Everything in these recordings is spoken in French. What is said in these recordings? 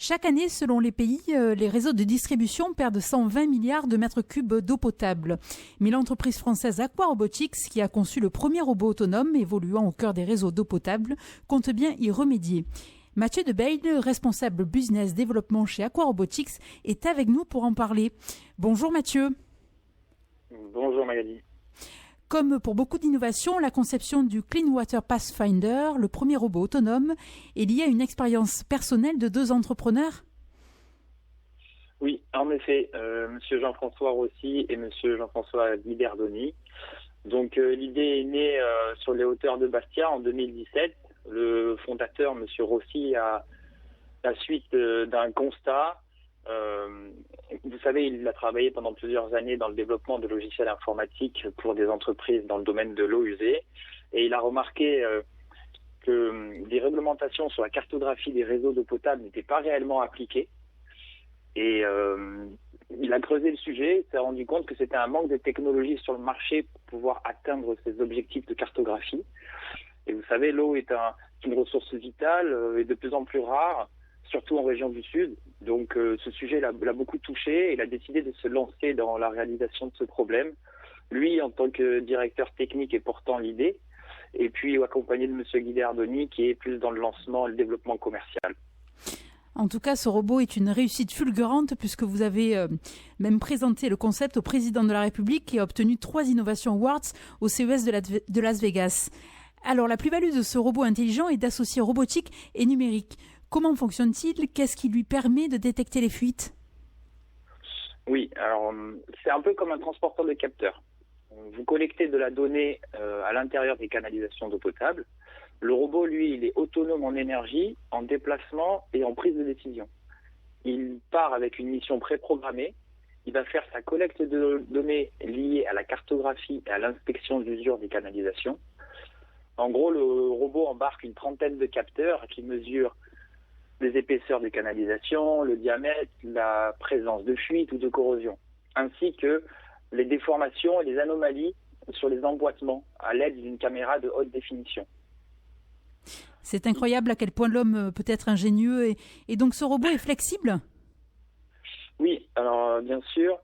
Chaque année, selon les pays, les réseaux de distribution perdent 120 milliards de mètres cubes d'eau potable. Mais l'entreprise française Aqua Robotics, qui a conçu le premier robot autonome évoluant au cœur des réseaux d'eau potable, compte bien y remédier. Mathieu Debeil, responsable business développement chez Aqua Robotics, est avec nous pour en parler. Bonjour Mathieu. Bonjour Magali. Comme pour beaucoup d'innovations, la conception du Clean Water Pathfinder, le premier robot autonome, est liée à une expérience personnelle de deux entrepreneurs. Oui, en effet, Monsieur Jean-François Rossi et Monsieur Jean-François Guiderdoni. Donc l'idée est née sur les hauteurs de Bastia en 2017. Le fondateur, Monsieur Rossi, à la suite d'un constat. Vous savez, il a travaillé pendant plusieurs années dans le développement de logiciels informatiques pour des entreprises dans le domaine de l'eau usée. Et il a remarqué que des réglementations sur la cartographie des réseaux d'eau potable n'étaient pas réellement appliquées. Et il a creusé le sujet, il s'est rendu compte que c'était un manque de technologie sur le marché pour pouvoir atteindre ces objectifs de cartographie. Et vous savez, l'eau est une ressource vitale et de plus en plus rare, surtout en région du Sud. Donc ce sujet l'a beaucoup touché et il a décidé de se lancer dans la réalisation de ce problème. Lui, en tant que directeur technique, est portant l'idée, et puis accompagné de M. Guiderdoni, qui est plus dans le lancement et le développement commercial. En tout cas, ce robot est une réussite fulgurante puisque vous avez même présenté le concept au président de la République qui a obtenu 3 Innovation Awards au CES de Las Vegas. Alors, la plus-value de ce robot intelligent est d'associer robotique et numérique. Comment fonctionne-t-il ? Qu'est-ce qui lui permet de détecter les fuites ? Oui, alors c'est un peu comme un transporteur de capteurs. Vous collectez de la donnée à l'intérieur des canalisations d'eau potable. Le robot, lui, il est autonome en énergie, en déplacement et en prise de décision. Il part avec une mission préprogrammée. Il va faire sa collecte de données liées à la cartographie et à l'inspection d'usure des canalisations. En gros, le robot embarque une trentaine de capteurs qui mesurent les épaisseurs des canalisations, le diamètre, la présence de fuite ou de corrosion, ainsi que les déformations et les anomalies sur les emboîtements à l'aide d'une caméra de haute définition. C'est incroyable à quel point l'homme peut être ingénieux et donc ce robot est flexible ? Oui, alors bien sûr,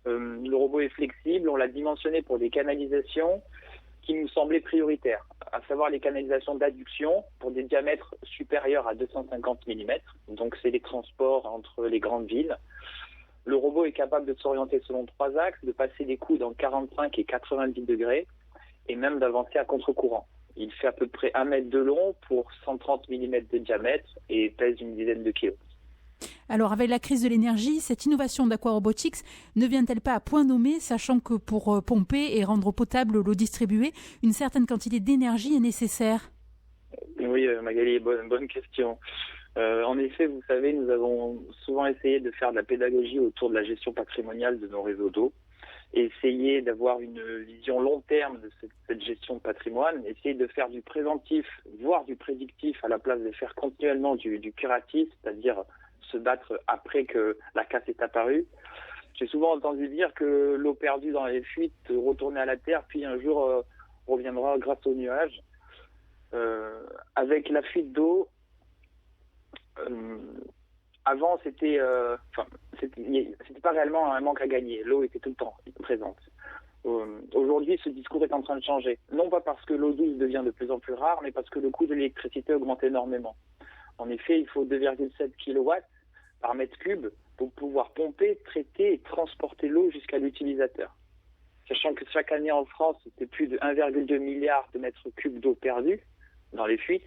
le robot est flexible, on l'a dimensionné pour des canalisations qui nous semblaient prioritaires, à savoir les canalisations d'adduction pour des diamètres supérieurs à 250 mm. Donc c'est les transports entre les grandes villes. Le robot est capable de s'orienter selon 3 axes, de passer des coudes en 45 et 90 degrés et même d'avancer à contre-courant. Il fait à peu près 1 mètre de long pour 130 mm de diamètre et pèse une dizaine de kilos. Alors, avec la crise de l'énergie, cette innovation d'Aqua Robotics ne vient-elle pas à point nommé, sachant que pour pomper et rendre potable l'eau distribuée, une certaine quantité d'énergie est nécessaire ? Oui, Magali, bonne question. En effet, vous savez, nous avons souvent essayé de faire de la pédagogie autour de la gestion patrimoniale de nos réseaux d'eau, et essayer d'avoir une vision long terme de cette gestion de patrimoine, essayer de faire du préventif, voire du prédictif, à la place de faire continuellement du curatif, c'est-à-dire se battre après que la casse est apparue. J'ai souvent entendu dire que l'eau perdue dans les fuites retournait à la terre, puis un jour reviendra grâce aux nuages. Avec la fuite d'eau, avant c'était pas réellement un manque à gagner. L'eau était tout le temps présente. Aujourd'hui, ce discours est en train de changer. Non pas parce que l'eau douce devient de plus en plus rare, mais parce que le coût de l'électricité augmente énormément. En effet, il faut 2,7 kW par mètre cube pour pouvoir pomper, traiter et transporter l'eau jusqu'à l'utilisateur. Sachant que chaque année en France, c'est plus de 1,2 milliard de mètres cubes d'eau perdue dans les fuites.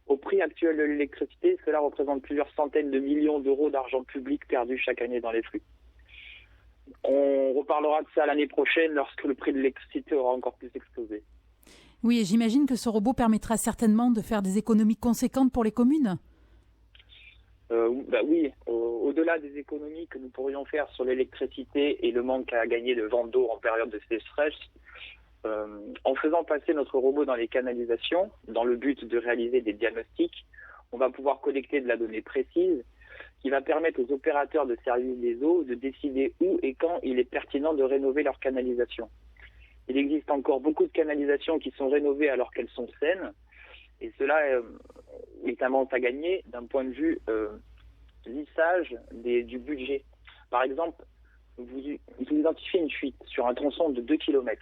Au prix actuel de l'électricité, cela représente plusieurs centaines de millions d'euros d'argent public perdu chaque année dans les flux. On reparlera de ça l'année prochaine lorsque le prix de l'électricité aura encore plus explosé. Oui, et j'imagine que ce robot permettra certainement de faire des économies conséquentes pour les communes. Oui, au-delà des économies que nous pourrions faire sur l'électricité et le manque à gagner de vente d'eau en période de sécheresse, en faisant passer notre robot dans les canalisations, dans le but de réaliser des diagnostics, on va pouvoir collecter de la donnée précise qui va permettre aux opérateurs de service des eaux de décider où et quand il est pertinent de rénover leur canalisation. Il existe encore beaucoup de canalisations qui sont rénovées alors qu'elles sont saines, et cela est un manque à gagner d'un point de vue lissage du budget. Par exemple, vous identifiez une fuite sur un tronçon de 2 km.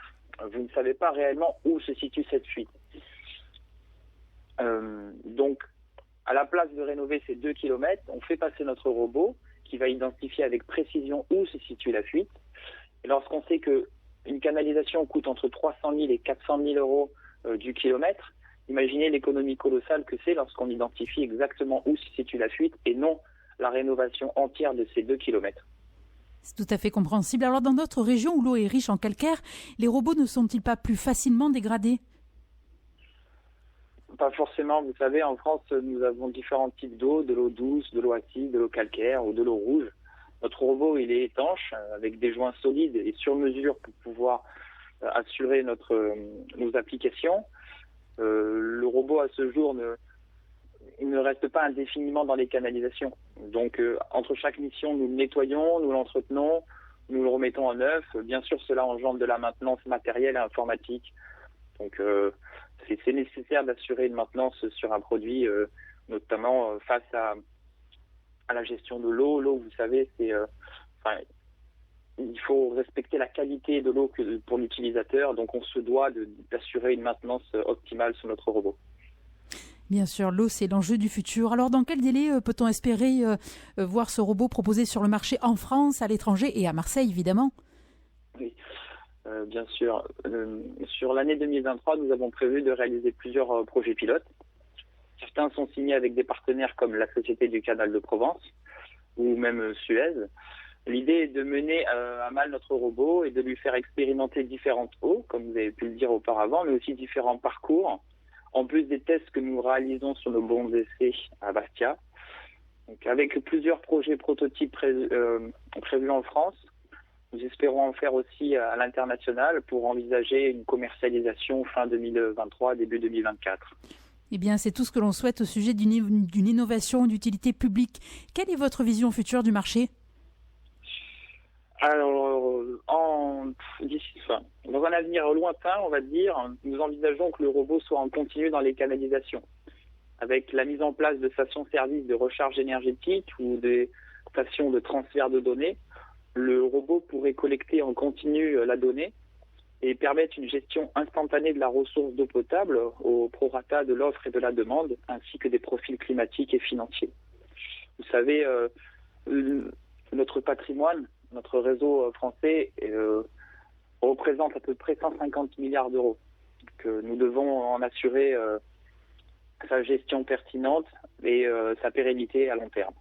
Vous ne savez pas réellement où se situe cette fuite. Donc, à la place de rénover ces 2 km, on fait passer notre robot qui va identifier avec précision où se situe la fuite. Et lorsqu'on sait qu'une canalisation coûte entre 300 000 et 400 000 euros du kilomètre, imaginez l'économie colossale que c'est lorsqu'on identifie exactement où se situe la fuite et non la rénovation entière de ces 2 kilomètres. C'est tout à fait compréhensible. Alors, dans d'autres régions où l'eau est riche en calcaire, les robots ne sont-ils pas plus facilement dégradés ? Pas forcément. Vous savez, en France, nous avons différents types d'eau, de l'eau douce, de l'eau acide, de l'eau calcaire ou de l'eau rouge. Notre robot, il est étanche, avec des joints solides et sur mesure pour pouvoir assurer nos applications. Le robot, à ce jour, il ne reste pas indéfiniment dans les canalisations. Donc, entre chaque mission, nous le nettoyons, nous l'entretenons, nous le remettons en neuf. Bien sûr, cela engendre de la maintenance matérielle et informatique. Donc, c'est nécessaire d'assurer une maintenance sur un produit, notamment face à la gestion de l'eau. L'eau, vous savez, il faut respecter la qualité de l'eau pour l'utilisateur. Donc, on se doit d'assurer une maintenance optimale sur notre robot. Bien sûr, l'eau, c'est l'enjeu du futur. Alors, dans quel délai peut-on espérer voir ce robot proposé sur le marché en France, à l'étranger et à Marseille, évidemment ? Oui, bien sûr. Sur l'année 2023, nous avons prévu de réaliser plusieurs projets pilotes. Certains sont signés avec des partenaires comme la Société du Canal de Provence ou même Suez. L'idée est de mener à mal notre robot et de lui faire expérimenter différentes eaux, comme vous avez pu le dire auparavant, mais aussi différents parcours, en plus des tests que nous réalisons sur nos bons essais à Bastia. Donc, avec plusieurs projets prototypes prévus en France, nous espérons en faire aussi à l'international pour envisager une commercialisation fin 2023, début 2024. Eh bien, c'est tout ce que l'on souhaite au sujet d'une innovation d'utilité publique. Quelle est votre vision future du marché ? Alors, dans un avenir lointain, on va dire, nous envisageons que le robot soit en continu dans les canalisations, avec la mise en place de stations-service de recharge énergétique ou des stations de transfert de données. Le robot pourrait collecter en continu la donnée et permettre une gestion instantanée de la ressource d'eau potable au prorata de l'offre et de la demande, ainsi que des profils climatiques et financiers. Vous savez, notre patrimoine, notre réseau français représente à peu près 150 milliards d'euros. Donc, nous devons en assurer sa gestion pertinente et sa pérennité à long terme.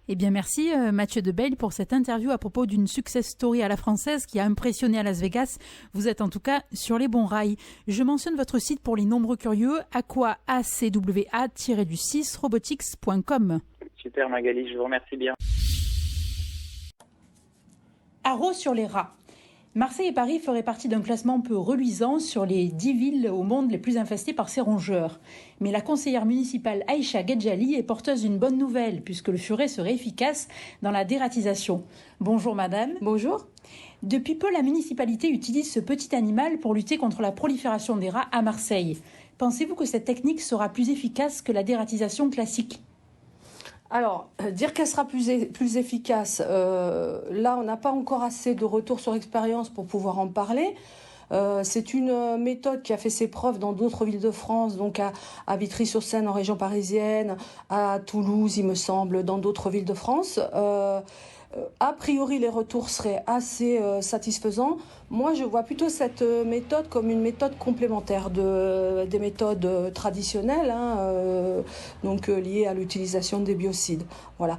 Eh bien, merci Mathieu Debayle pour cette interview à propos d'une success story à la française qui a impressionné à Las Vegas. Vous êtes en tout cas sur les bons rails. Je mentionne votre site pour les nombreux curieux, aqua-robotics.com. Super Magali, je vous remercie bien. Haro sur les rats. Marseille et Paris feraient partie d'un classement peu reluisant sur les 10 villes au monde les plus infestées par ces rongeurs. Mais la conseillère municipale Aïcha Gedjali est porteuse d'une bonne nouvelle, puisque le furet serait efficace dans la dératisation. Bonjour madame. Bonjour. Depuis peu, la municipalité utilise ce petit animal pour lutter contre la prolifération des rats à Marseille. Pensez-vous que cette technique sera plus efficace que la dératisation classique ? Alors, dire qu'elle sera plus efficace, là, on n'a pas encore assez de retours sur expérience pour pouvoir en parler. C'est une méthode qui a fait ses preuves dans d'autres villes de France, donc à Vitry-sur-Seine en région parisienne, à Toulouse, il me semble, dans d'autres villes de France. A priori, les retours seraient assez satisfaisants. Moi, je vois plutôt cette méthode comme une méthode complémentaire des méthodes traditionnelles, donc liées à l'utilisation des biocides. Voilà.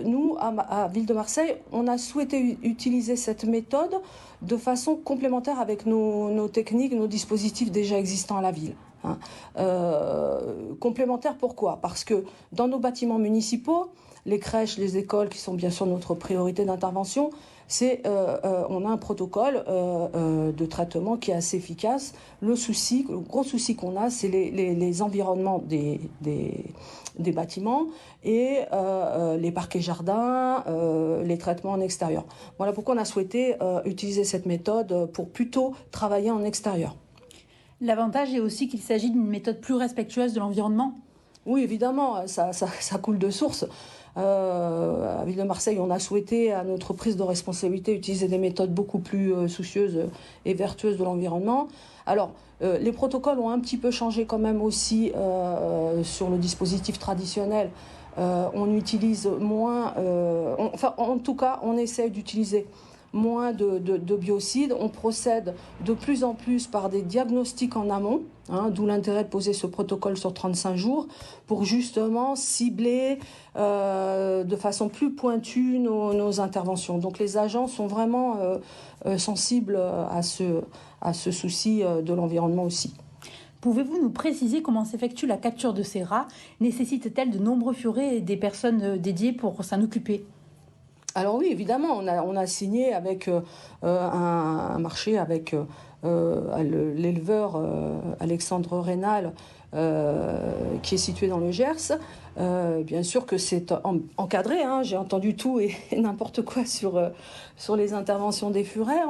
Nous, à Ville de Marseille, on a souhaité utiliser cette méthode de façon complémentaire avec nos techniques, nos dispositifs déjà existants à la ville. Complémentaire, pourquoi ? Parce que dans nos bâtiments municipaux, les crèches, les écoles, qui sont bien sûr notre priorité d'intervention, on a un protocole de traitement qui est assez efficace. Le gros souci qu'on a, c'est les environnements des bâtiments et les parquets jardins, les traitements en extérieur. Voilà pourquoi on a souhaité utiliser cette méthode pour plutôt travailler en extérieur. L'avantage est aussi qu'il s'agit d'une méthode plus respectueuse de l'environnement. Oui, évidemment, ça coule de source. À la ville de Marseille, on a souhaité, à notre prise de responsabilité, utiliser des méthodes beaucoup plus soucieuses et vertueuses de l'environnement. Alors, les protocoles ont un petit peu changé quand même aussi sur le dispositif traditionnel. On utilise moins, en tout cas, on essaie d'utiliser moins de biocides. On procède de plus en plus par des diagnostics en amont, d'où l'intérêt de poser ce protocole sur 35 jours pour justement cibler de façon plus pointue nos interventions. Donc les agents sont vraiment sensibles à ce souci de l'environnement aussi. Pouvez-vous nous préciser comment s'effectue la capture de ces rats? Nécessite-t-elle de nombreux furets et des personnes dédiées pour s'en occuper? Alors oui, évidemment, on a signé avec un marché avec l'éleveur Alexandre Rénal qui est situé dans le Gers. Bien sûr que c'est encadré, j'ai entendu tout et n'importe quoi sur les interventions des furets.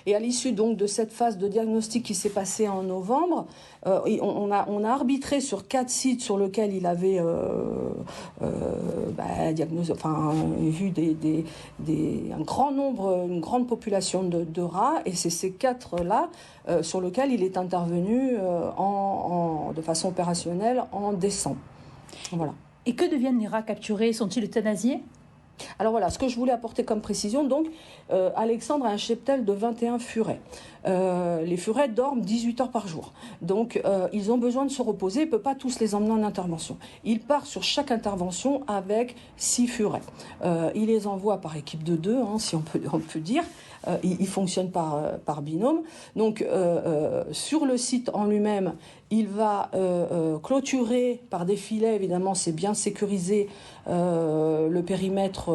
Et à l'issue donc de cette phase de diagnostic qui s'est passée en novembre, on a arbitré sur 4 sites sur lesquels il avait vu un grand nombre, une grande population de rats. Et c'est ces 4-là sur lesquels il est intervenu de façon opérationnelle en décembre. Voilà. Et que deviennent les rats capturés? Sont-ils euthanasiés? Alors voilà, ce que je voulais apporter comme précision, donc, Alexandre a un cheptel de 21 furets. Les furets dorment 18 heures par jour. Donc, ils ont besoin de se reposer. Il ne peut pas tous les emmener en intervention. Il part sur chaque intervention avec 6 furets. Il les envoie par équipe de 2, si on peut dire. Il fonctionne par binôme. Donc, sur le site en lui-même, il va clôturer par des filets, évidemment, c'est bien sécurisé le périmètre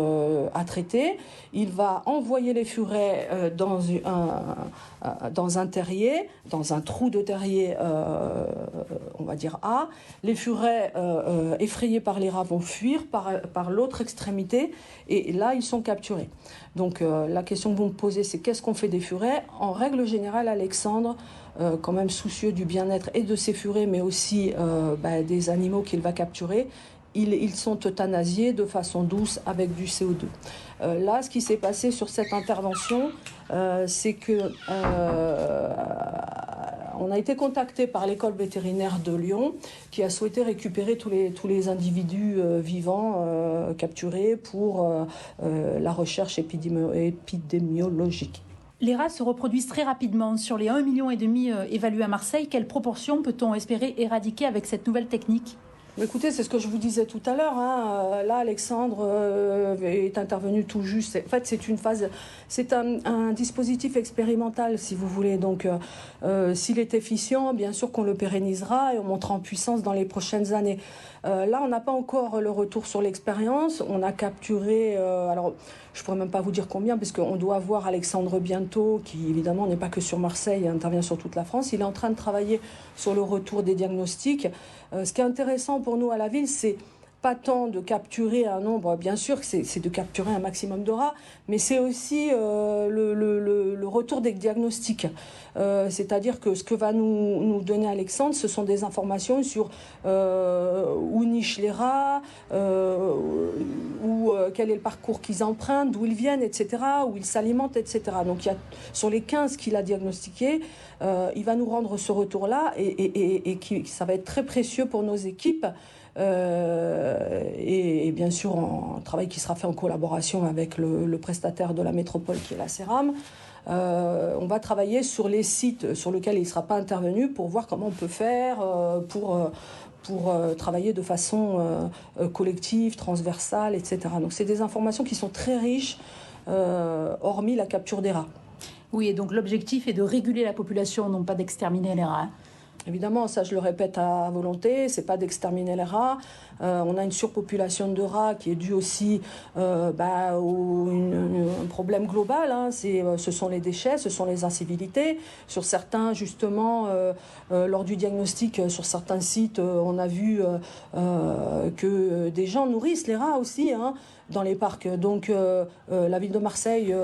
à traiter. Il va envoyer les furets dans un terrier, dans un trou de terrier, on va dire A. Les furets effrayés par les rats vont fuir par l'autre extrémité et là, ils sont capturés. Donc, la question que vous me posez, c'est qu'est-ce qu'on fait des furets? En règle générale, Alexandre, quand même soucieux du bien-être et de ses furets, mais aussi des animaux qu'il va capturer, ils sont euthanasiés de façon douce avec du CO2. Là, ce qui s'est passé sur cette intervention, c'est que on a été contacté par l'école vétérinaire de Lyon qui a souhaité récupérer tous les individus vivants capturés pour la recherche épidémiologique. Les rats se reproduisent très rapidement. Sur les 1,5 million évalués à Marseille, quelle proportion peut-on espérer éradiquer avec cette nouvelle technique? Écoutez, c'est ce que je vous disais tout à l'heure. Là, Alexandre est intervenu tout juste. En fait, c'est un dispositif expérimental, si vous voulez. Donc, s'il est efficient, bien sûr qu'on le pérennisera et on montera en puissance dans les prochaines années. Là, on n'a pas encore le retour sur l'expérience. On a capturé, alors je ne pourrais même pas vous dire combien, parce qu'on doit voir Alexandre bientôt, qui évidemment n'est pas que sur Marseille, il intervient sur toute la France. Il est en train de travailler sur le retour des diagnostics. Ce qui est intéressant pour nous à la ville, c'est pas tant de capturer un nombre, bien sûr, c'est de capturer un maximum de rats, mais c'est aussi le retour des diagnostics. C'est-à-dire que ce que va nous donner Alexandre, ce sont des informations sur où nichent les rats, quel est le parcours qu'ils empruntent, d'où ils viennent, etc., où ils s'alimentent, etc. Donc sur les 15 qu'il a diagnostiqués, il va nous rendre ce retour-là et ça va être très précieux pour nos équipes. Et bien sûr un travail qui sera fait en collaboration avec le prestataire de la métropole qui est la CERAM. On va travailler sur les sites sur lesquels il ne sera pas intervenu pour voir comment on peut faire pour travailler de façon collective, transversale, etc. Donc c'est des informations qui sont très riches, hormis la capture des rats. Oui, et donc l'objectif est de réguler la population, non pas d'exterminer les rats. Évidemment, ça je le répète à volonté, c'est pas d'exterminer les rats. On a une surpopulation de rats qui est due aussi un problème global. Ce sont les déchets, ce sont les incivilités. Sur certains, justement, lors du diagnostic, sur certains sites, on a vu que des gens nourrissent les rats aussi. Dans les parcs. Donc la ville de Marseille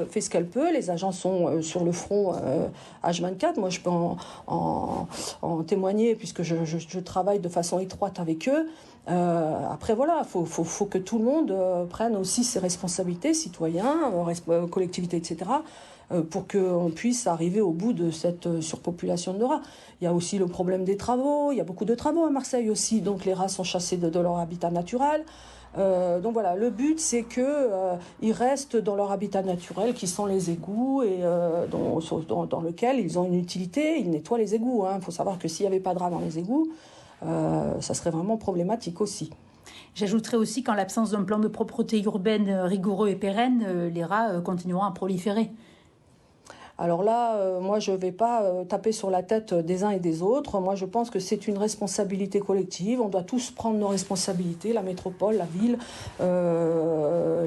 fait ce qu'elle peut. Les agents sont sur le front H24. Moi, je peux en en témoigner puisque je travaille de façon étroite avec eux. Après voilà, faut que tout le monde prenne aussi ses responsabilités, citoyens, collectivités, etc., pour qu'on puisse arriver au bout de cette surpopulation de rats. Il y a aussi le problème des travaux, il y a beaucoup de travaux à Marseille aussi, donc les rats sont chassés de leur habitat naturel. Donc voilà, le but c'est qu'ils restent dans leur habitat naturel qui sont les égouts et dans lequel ils ont une utilité, ils nettoient les égouts. Il faut savoir que s'il n'y avait pas de rats dans les égouts, ça serait vraiment problématique aussi. J'ajouterais aussi qu'en l'absence d'un plan de propreté urbaine rigoureux et pérenne, les rats continueront à proliférer. Alors là, moi, je ne vais pas taper sur la tête des uns et des autres. Moi, je pense que c'est une responsabilité collective. On doit tous prendre nos responsabilités, la métropole, la ville,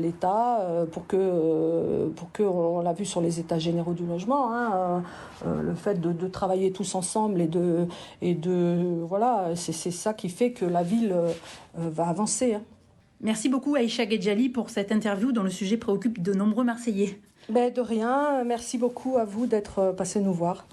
l'État, pour que, on l'a vu sur les états généraux du logement, le fait de travailler tous ensemble et de voilà, c'est ça qui fait que la ville va avancer. Merci beaucoup Aïcha Guedjali pour cette interview dont le sujet préoccupe de nombreux Marseillais. De rien, merci beaucoup à vous d'être passé nous voir.